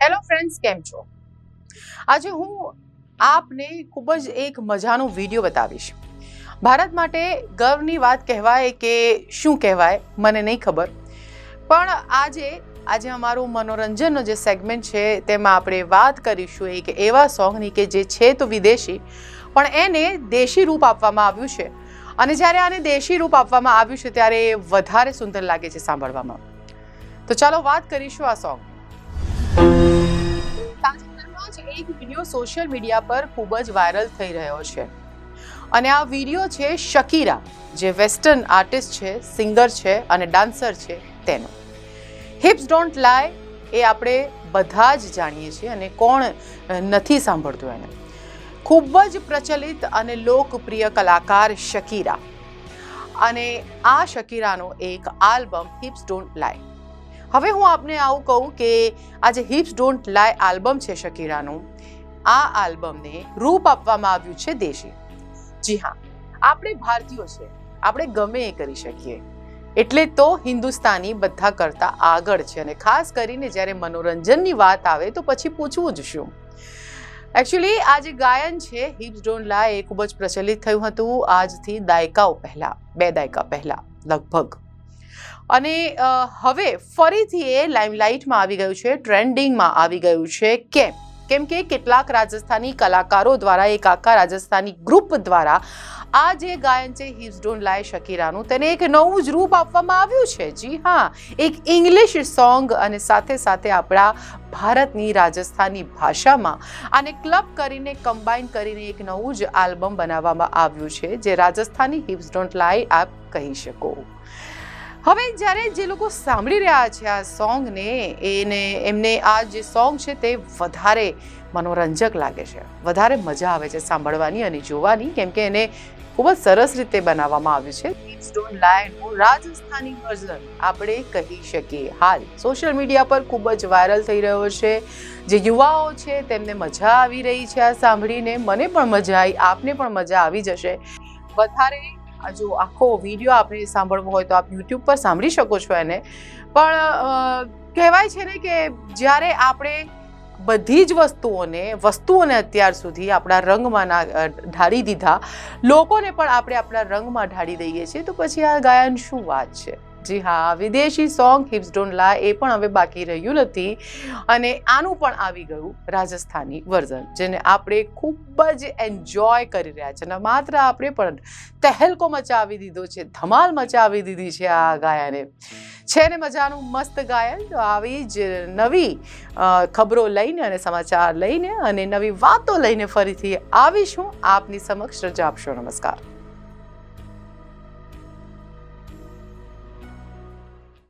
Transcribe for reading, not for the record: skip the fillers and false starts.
Hello friends, કેમ છો? આજે હું આપને ખૂબ જ એક મજાનો વિડીયો બતાવીશ. ભારત માટે ગર્વની વાત કહેવાય કે શું કહેવાય મને નહીં ખબર, પણ આજે અમારું મનોરંજનનો જે સેગમેન્ટ છે તેમાં આપણે વાત કરીશું એક એવા સોંગની કે જે છે તો વિદેશી, પણ એને દેશી રૂપ આપવામાં આવ્યું છે. અને જ્યારે આને દેશી રૂપ આપવામાં આવ્યું છે ત્યારે એ વધારે સુંદર લાગે છે સાંભળવામાં. તો ચાલો વાત કરીશું આ સોંગ. તાજેતરમાં જ એક વિડીયો સોશિયલ મીડિયા પર ખૂબ જ વાયરલ થઈ રહ્યો છે અને આ વિડીયો છે શકીરા, જે વેસ્ટર્ન આર્ટિસ્ટ છે, સિંગર છે અને ડાન્સર છે તેનો. હિપ્સ ડોન્ટ લાય એ આપણે બધા જ જાણીએ છીએ અને કોણ નથી સાંભળતું એને. ખૂબ જ પ્રચલિત અને લોકપ્રિય કલાકાર શકીરા, અને આ શકીરાનો એક આલ્બમ હિપ્સ ડોન્ટ લાય. હવે હું આપને આવું કહું કે આ જે હિપ્સ ડોન્ટ લાય આલ્બમ છે શકીરાનું, આ આલ્બમને રૂપ આપવામાં આવ્યું છે દેશી. જી હા, આપણે ભારતીયો છે, આપણે ગમે એ કરી શકીએ, એટલે તો હિન્દુસ્તાની બધા કરતાં આગળ છે. અને ખાસ કરીને જ્યારે મનોરંજનની વાત આવે તો પછી પૂછવું જ શું. એકચ્યુઅલી આ જે ગાયન છે હિપ્સ ડોન્ટ લાય એ ખૂબ જ પ્રચલિત થયું હતું આજથી દાયકાઓ પહેલાં, 2 દાયકા પહેલાં લગભગ. અને હવે ફરીથી એ લાઇમલાઇટમાં આવી ગયું છે, ટ્રેન્ડિંગમાં આવી ગયું છે. કેમ કે કેટલાક રાજસ્થાની કલાકારો દ્વારા, એક આખા રાજસ્થાની ગ્રુપ દ્વારા આ જે ગાયન છે હિપ્સ ડોન્ટ લાય શકીરાનું, તેને એક નવું જ રૂપ આપવામાં આવ્યું છે. જી હા, એક ઇંગ્લિશ સોંગ અને સાથે સાથે આપણા ભારતની રાજસ્થાની ભાષામાં આને ક્લબ કરીને, કમ્બાઈન કરીને એક નવું જ આલ્બમ બનાવવામાં આવ્યું છે, જે રાજસ્થાની હિપ્સ ડોન્ટ લાય આપ કહી શકો. હવે જ્યારે જે લોકો સાંભળી રહ્યા છે આ સોંગને, એમને આ જે સોંગ છે તે વધારે મનોરંજક લાગે છે, વધારે મજા આવે છે સાંભળવાની અને જોવાની, કેમ કે એને ખૂબ જ સરસ રીતે બનાવવામાં આવ્યું છે. હિપ્સ ડોન્ટ લાયનું રાજસ્થાની વર્ઝન આપણે કહી શકીએ. હાલ સોશિયલ મીડિયા પર ખૂબ જ વાયરલ થઈ રહ્યો છે. જે યુવાઓ છે તેમને મજા આવી રહી છે આ સાંભળીને. મને પણ મજા આવી, આપને પણ મજા આવી જશે. વધારે જો આખો વિડીયો આપણે સાંભળવો હોય તો આપ યુટ્યુબ પર સાંભળી શકો છો એને. પણ કહેવાય છે ને કે જ્યારે આપણે બધી જ વસ્તુઓને અત્યાર સુધી આપણા રંગમાં ઢાળી દીધા, લોકોને પણ આપણે આપણા રંગમાં ઢાળી દઈએ છીએ, તો પછી આ ગાયન શું વાત છે. જી હા, વિદેશી સોંગ હિપ્સ ડોન્ટ લાય એ પણ હવે બાકી રહ્યું નથી અને આનું પણ આવી ગયું રાજસ્થાની વર્ઝન, જેને આપણે ખૂબ જ એન્જોય કરી રહ્યા છે. અને માત્ર આપણે પણ તહેલકો મચાવી દીધો છે, ધમાલ મચાવી દીધી છે આ ગાયને. છે ને મજાનું મસ્ત ગાયન. તો આવી જ નવી ખબરો લઈને અને સમાચાર લઈને અને નવી વાતો લઈને ફરીથી આવીશું આપની સમક્ષ. રજા આપશો. નમસ્કાર.